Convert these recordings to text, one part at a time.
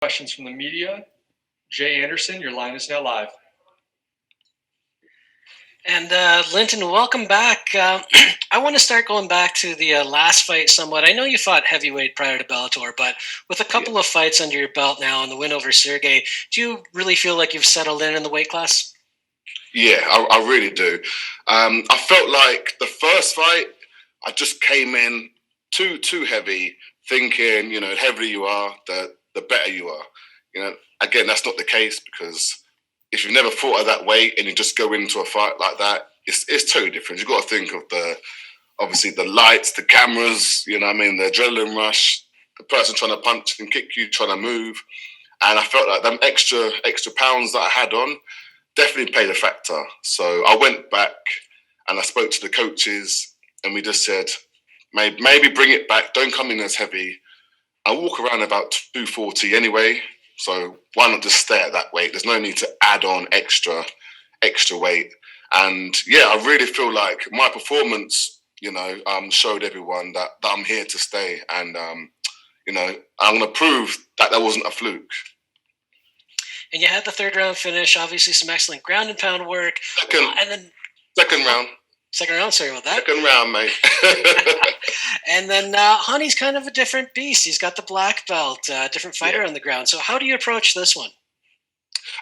Questions from the media. Jay Anderson, your line is now live. And Linton, welcome back. I want to start going back to the last fight somewhat. I know you fought heavyweight prior to Bellator, but with a couple of fights under your belt now and the win over Sergey, do you really feel like you've settled in the weight class? Yeah, I really do. I felt like the first fight, I just came in too heavy, thinking, the heavier you are, the better you are. Again, that's not the case, because if you've never fought at that weight and you just go into a fight like that, it's totally different. You've got to think of obviously the lights, the cameras, the adrenaline rush, the person trying to punch and kick you, trying to move. And I felt like them extra pounds that I had on definitely played a factor. So I went back and I spoke to the coaches, and we just said, maybe bring it back. Don't come in as heavy. I walk around about 240 anyway. So why not just stay at that weight? There's no need to add on extra weight. And yeah, I really feel like my performance, showed everyone that I'm here to stay. And, I'm going to prove that wasn't a fluke. And you had the third round finish, obviously some excellent ground and pound work. Second round. Second round, sorry about that. Second round, mate. And then Hani's kind of a different beast. He's got the black belt, different fighter on the ground. So how do you approach this one?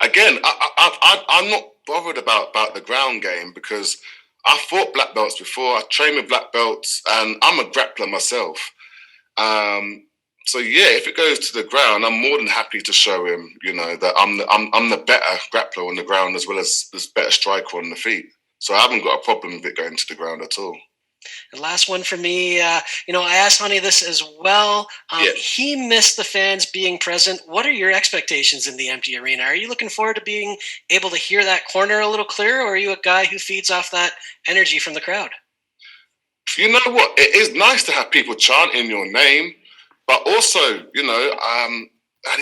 Again, I'm not bothered about the ground game, because I fought black belts before. I trained with black belts, and I'm a grappler myself. So yeah, if it goes to the ground, I'm more than happy to show him, that I'm the better grappler on the ground, as well as the better striker on the feet. So I haven't got a problem with it going to the ground at all. And last one for me, I asked Hani this as well. He missed the fans being present. What are your expectations in the empty arena? Are you looking forward to being able to hear that corner a little clearer, or are you a guy who feeds off that energy from the crowd? You know what? It is nice to have people chanting your name, but also, at the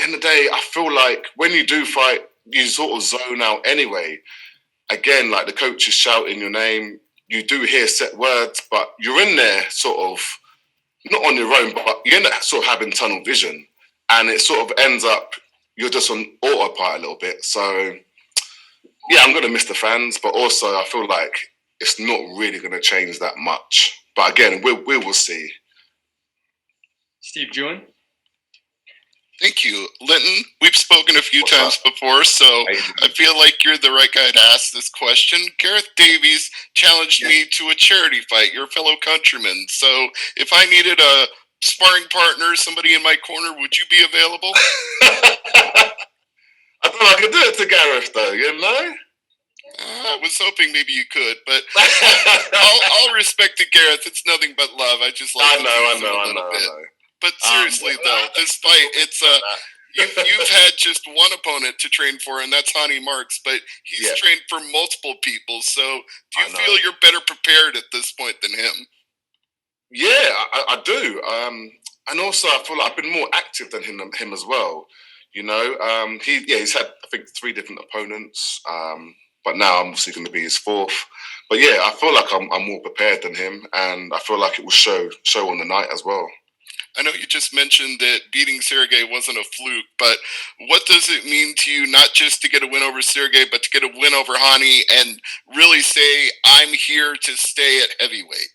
end of the day, I feel like when you do fight, you sort of zone out anyway. Again, like the coach is shouting your name, you do hear set words, but you're in there sort of, not on your own, but you're in there sort of having tunnel vision. And it sort of ends up, you're just on autopilot a little bit. So, yeah, I'm going to miss the fans, but also I feel like it's not really going to change that much. But again, we will see. Steve Jewin. Thank you, Linton. We've spoken a few times before, so I feel like you're the right guy to ask this question. Gareth Davies challenged me to a charity fight, your fellow countryman. So if I needed a sparring partner, somebody in my corner, would you be available? I thought I could do it to Gareth, though, I was hoping maybe you could, but all respect to Gareth. It's nothing but love. I just like I know. But seriously, though, this fight, it's you've had just one opponent to train for, and that's Hani Marks, but he's trained for multiple people. So do you feel you're better prepared at this point than him? Yeah, I do. And also, I feel like I've been more active than him as well. He's had, I think, 3 different opponents, but now I'm obviously going to be his 4th. But yeah, I feel like I'm more prepared than him, and I feel like it will show on the night as well. I know you just mentioned that beating Sergey wasn't a fluke, but what does it mean to you not just to get a win over Sergey, but to get a win over Hani and really say, I'm here to stay at heavyweight?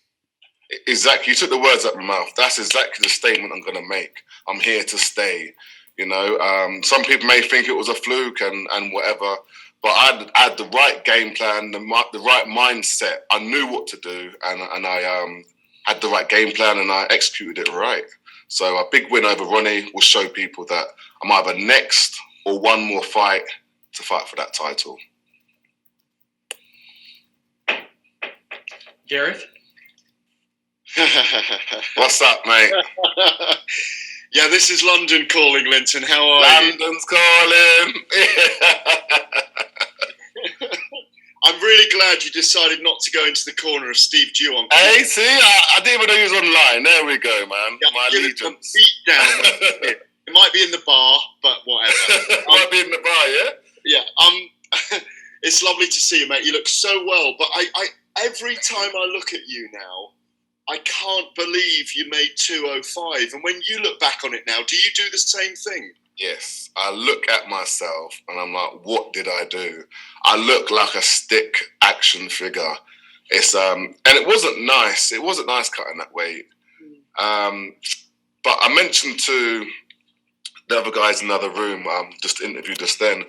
Exactly. You took the words out of my mouth. That's exactly the statement I'm going to make. I'm here to stay. Some people may think it was a fluke and whatever, but I had the right game plan, the right mindset. I knew what to do, and I had the right game plan, and I executed it right. So a big win over Ronnie will show people that I'm either next or one more fight to fight for that title. Gareth? What's up, mate? Yeah, this is London calling, Linton. How are you? London's calling. I'm really glad you decided not to go into the corner of Steve Jewin. Hey, see, I didn't even know he was online. There we go, man. Yeah, my allegiance. Beat down. It might be in the bar, but whatever. It might be in the bar, yeah? Yeah. It's lovely to see you, mate. You look so well. But I every time I look at you now, I can't believe you made 205. And when you look back on it now, do you do the same thing? Yes, I look at myself and I'm like, what did I do? I look like a stick action figure. It's and it wasn't nice. It wasn't nice cutting that weight. But I mentioned to the other guys in the other room, just interviewed just then,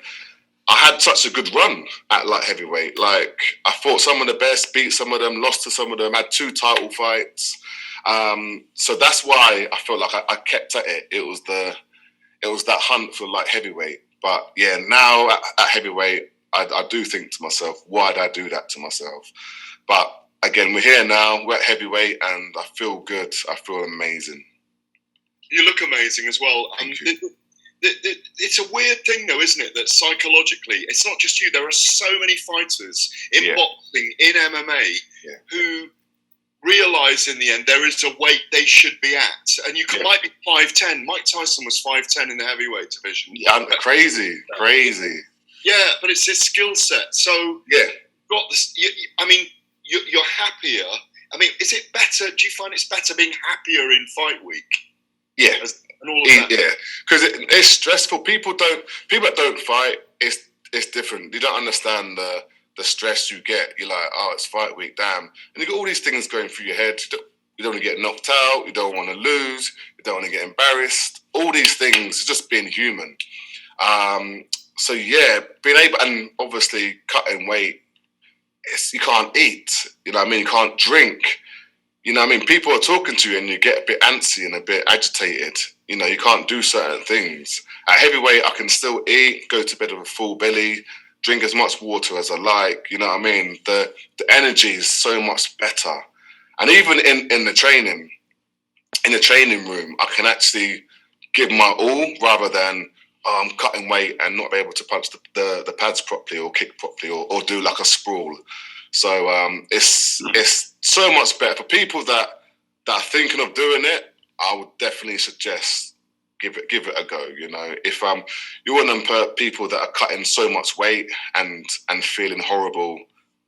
I had such a good run at light heavyweight. Like, I fought some of the best, beat some of them, lost to some of them, had 2 title fights. So that's why I felt like I kept at it. It was that hunt for light heavyweight. But yeah, now at heavyweight, I do think to myself, why did I do that to myself? But again, we're here now, we're at heavyweight, and I feel good. I feel amazing. You look amazing as well. It's a weird thing, though, isn't it? That psychologically, it's not just you. There are so many fighters in boxing, in MMA, who realise in the end there is a weight they should be at. And you might be 5'10". Mike Tyson was 5'10" in the heavyweight division. Yeah, crazy. Yeah, but it's his skill set. So got this. You're happier. I mean, is it better? Do you find it's better being happier in fight week? Yeah. And all of that? Yeah, because it's stressful. People that don't fight, it's different. You don't understand the stress you get. You're like, oh, it's fight week, damn. And you got all these things going through your head. You don't want to get knocked out. You don't want to lose. You don't want to get embarrassed. All these things, just being human. So yeah, being able, and obviously cutting weight, you can't eat. You know what I mean? You can't drink. You know what I mean? People are talking to you and you get a bit antsy and a bit agitated. You know, you can't do certain things. At heavyweight, I can still eat, go to bed with a full belly, drink as much water as I like. You know what I mean? The energy is so much better. And even in the training room, I can actually give my all rather than cutting weight and not be able to punch the pads properly or kick properly or do like a sprawl. So it's so much better for people that are thinking of doing it. I would definitely suggest give it a go. You know, if you want them people that are cutting so much weight and feeling horrible,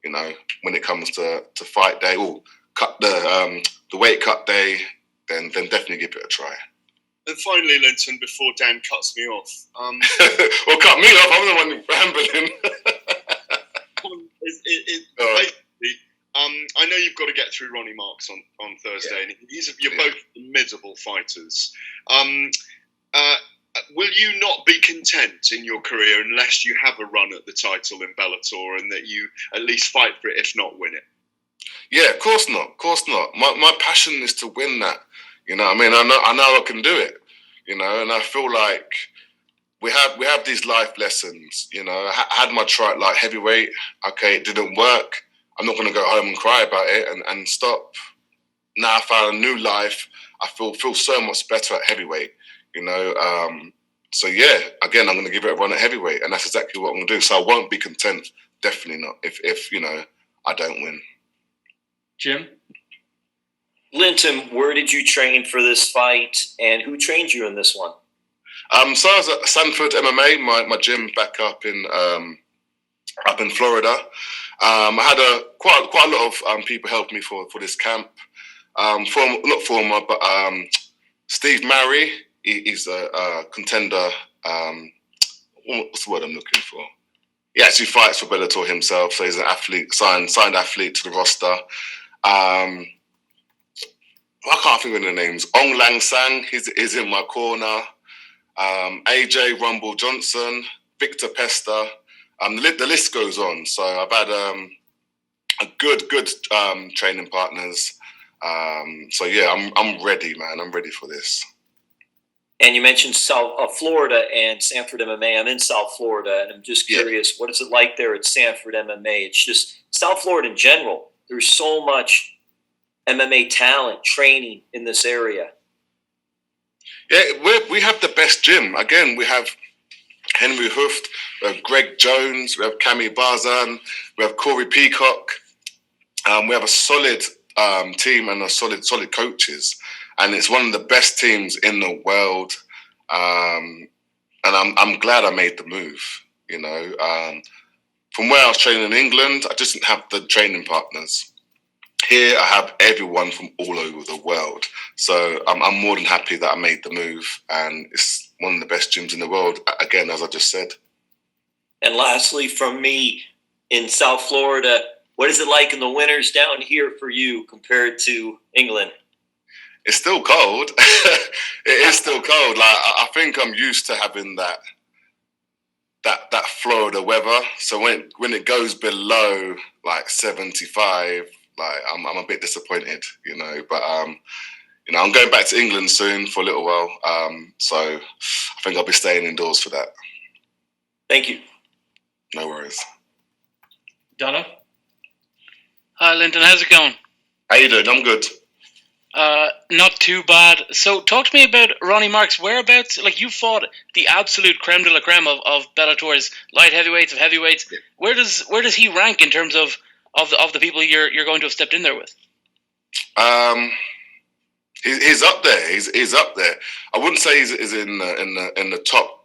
you know, when it comes to fight day or cut the weight cut day, then definitely give it a try. And finally, Linton, before Dan cuts me off, well, cut me off. I'm the one rambling. Basically, I know you've got to get through Ronnie Marks on Thursday, and you're both formidable fighters. Will you not be content in your career unless you have a run at the title in Bellator and that you at least fight for it, if not win it? Yeah, of course not. Of course not. My passion is to win that. You know what I mean? I know I can do it. You know, and I feel like we have these life lessons. You know, I had my try at light heavyweight. Okay, it didn't work. I'm not going to go home and cry about it and stop. Now I found a new life. I feel so much better at heavyweight. You know, so yeah. Again, I'm going to give it a run at heavyweight, and that's exactly what I'm going to do. So I won't be content. Definitely not. If you know, I don't win. Jim? Linton, where did you train for this fight, and who trained you in this one? So I was at Sanford MMA, my gym back up in Florida. I had quite a lot of people help me for this camp. Steve Marry, he's a contender. What's the word I'm looking for? He actually fights for Bellator himself, so he's an athlete, signed athlete to the roster. I can't think of the names. Ong Lang Sang, he's in my corner. AJ Rumble Johnson, Victor Pesta. The list goes on. So I've had a good training partners. So yeah, I'm ready, man. I'm ready for this. And you mentioned South Florida and Sanford MMA. I'm in South Florida, and I'm just curious, what is it like there at Sanford MMA? It's just South Florida in general. There's so much MMA talent training in this area. Yeah, we have the best gym. Again, we have Henry Hooft, we have Greg Jones, we have Cami Barzan, we have Corey Peacock. We have a solid team and a solid coaches, and it's one of the best teams in the world. And I'm glad I made the move. You know, from where I was training in England, I just didn't have the training partners. Here, I have everyone from all over the world. So I'm more than happy that I made the move, and it's one of the best gyms in the world. Again, as I just said. And lastly, from me in South Florida, what is it like in the winters down here for you compared to England? It's still cold. It is still cold. Like I think I'm used to having that Florida weather. So when it goes below like 75, like I'm a bit disappointed, you know. But you know, I'm going back to England soon for a little while. So I think I'll be staying indoors for that. Thank you. No worries. Donna? Hi, Linton. How's it going? How you doing? I'm good. Not too bad. So talk to me about Ronnie Marks. Whereabouts, like you fought the absolute creme de la creme of Bellator's light heavyweights, of heavyweights. Yeah. Where does he rank in terms of the people you're going to have stepped in there with? He's up there. He's up there. I wouldn't say he's in the top.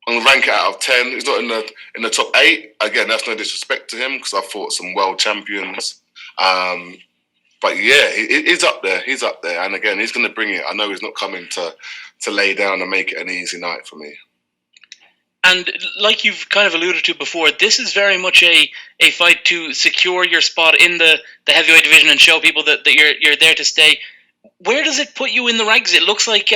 I'm gonna rank it out of 10. He's not in the top 8. Again, that's no disrespect to him because I fought some world champions. But yeah, he's up there. He's up there. And again, he's going to bring it. I know he's not coming to lay down and make it an easy night for me. And like you've kind of alluded to before, this is very much a fight to secure your spot in the heavyweight division and show people that you're there to stay. Where does it put you in the ranks? It looks like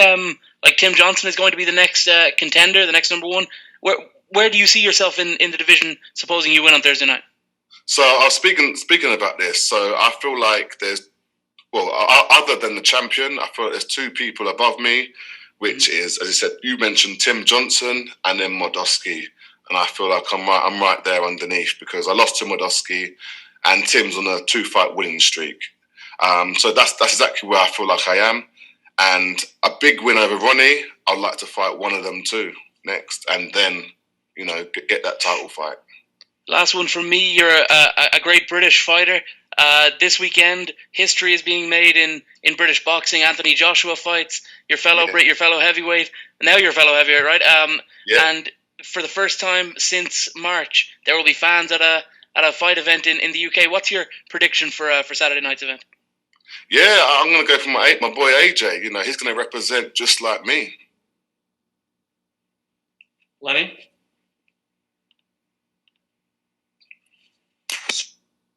Tim Johnson is going to be the next contender, the next number one. Where do you see yourself in the division, supposing you win on Thursday night? So I was speaking about this. So I feel like other than the champion, I feel like there's 2 people above me, which is, as you said, you mentioned Tim Johnson and then Modosky. And I feel like I'm right there underneath because I lost to Modosky and Tim's on a 2-fight winning streak. So that's exactly where I feel like I am. And a big win over Ronnie, I'd like to fight one of them too next and then, you know, get that title fight. Last one from me. You're a great British fighter. This weekend, history is being made in British boxing. Anthony Joshua fights your fellow heavyweight. Now you're a fellow heavyweight, right? And for the first time since March, there will be fans at a fight event in the UK. What's your prediction for Saturday night's event? Yeah, I'm going to go for my boy AJ. You know, he's going to represent just like me. Lenny?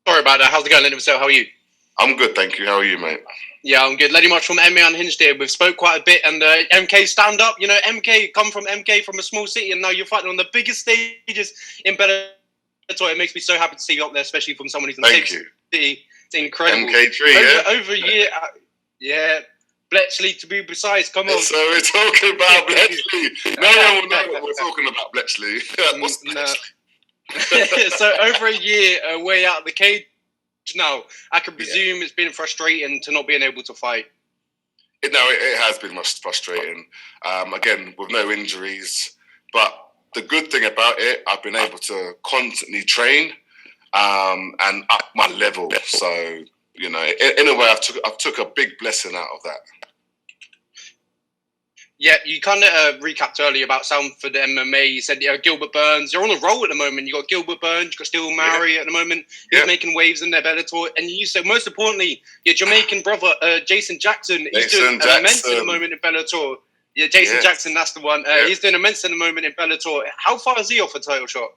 Sorry about that. How's it going, Linton Vassell? How are you? I'm good, thank you. How are you, mate? Yeah, I'm good. Lenny March from MK Unhinged here. We've spoke quite a bit, and MK stand up. You know, MK come from a small city, and now you're fighting on the biggest stages in Bellator. It makes me so happy to see you up there, especially from someone who's in the same city. It's incredible. MK3, over a year. Yeah, Bletchley to be precise. Come on. So we're talking about Bletchley. No one will know what we're talking about Bletchley. What's Bletchley? So over a year way out of the cage now, I can presume it's been frustrating to not being able to fight. It has been much frustrating. Again, with no injuries. But the good thing about it, I've been able to constantly train and up my level. So, you know, in a way, I've took a big blessing out of that. Yeah, you kind of recapped earlier about Sanford MMA. You said Gilbert Burns. You're on a roll at the moment. You got Gilbert Burns. You got Steel Murray at the moment. He's making waves in their Bellator. And you said most importantly, your Jamaican brother Jason Jackson. He's doing immense at the moment in Bellator. Yeah, Jason Jackson, that's the one. He's doing immense at the moment in Bellator. How far is he off a title shot?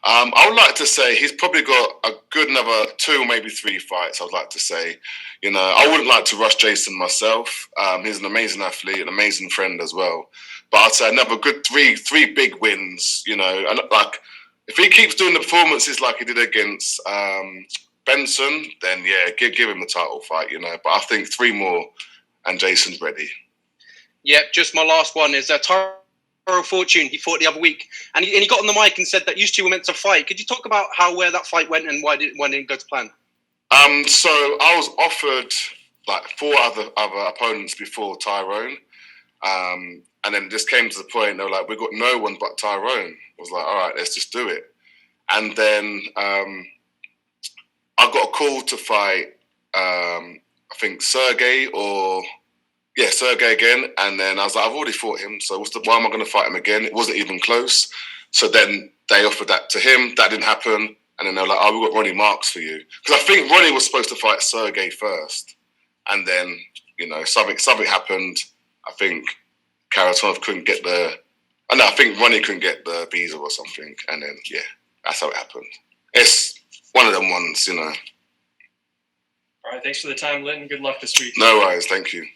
I would like to say he's probably got a good another 2, maybe 3 fights. I'd like to say, you know, I wouldn't like to rush Jason myself. He's an amazing athlete, an amazing friend as well. But I'd say another good three big wins. You know, and like if he keeps doing the performances like he did against Benson, then give him the title fight. You know, but I think 3 more, and Jason's ready. Yep, just my last one is Tyrell Fortune. He fought the other week, and he got on the mic and said that you 2 were meant to fight. Could you talk about where that fight went and why didn't go to plan? So I was offered like 4 other opponents before Tyrone, and then it just came to the point they were like, "We got no one but Tyrone." I was like, "All right, let's just do it." And then I got a call to fight. I think Sergey again, and then I was like, I've already fought him, so why am I going to fight him again? It wasn't even close. So then they offered that to him. That didn't happen, and then they were like, "Oh, we've got Ronnie Marks for you," because I think Ronnie was supposed to fight Sergey first, and then you know something happened. I think Karatonov couldn't get the. No, I think Ronnie couldn't get the visa or something, and then that's how it happened. It's one of them ones, All right, thanks for the time, Linton. Good luck this week. No worries, thank you.